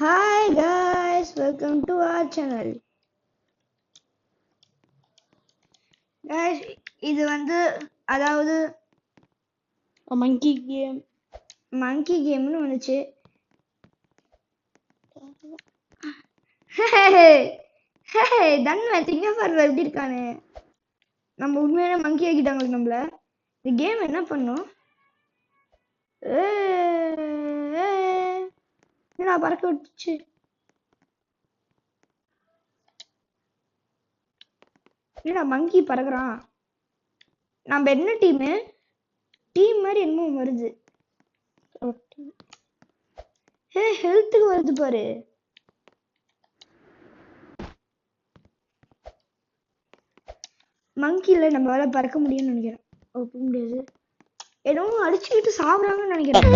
Hi guys, welcome to our channel. Guys, இது வந்து அதாவது monkey game monkey கேம்னு வந்துச்சு. தன்மை திங்கப்பாரு எப்படி இருக்கானு. நம்ம உண்மையான மங்கி ஆக்கிட்டாங்க நம்மள. இந்த கேம் என்ன பண்ணும்? என்னடா பறக்க விட்டுச்சு. என்னடா மங்கி பறக்குறான். நம்ம என்ன டீம் மாதிரி என்னமோ வருது. ஹெல்த்துக்கு வருது பாரு. மங்கில நம்மளால பறக்க முடியும்னு நினைக்கிறேன். போக முடியாது. ஏதோ அடிச்சுக்கிட்டு சாப்பிடுறாங்கன்னு நினைக்கிறேன்.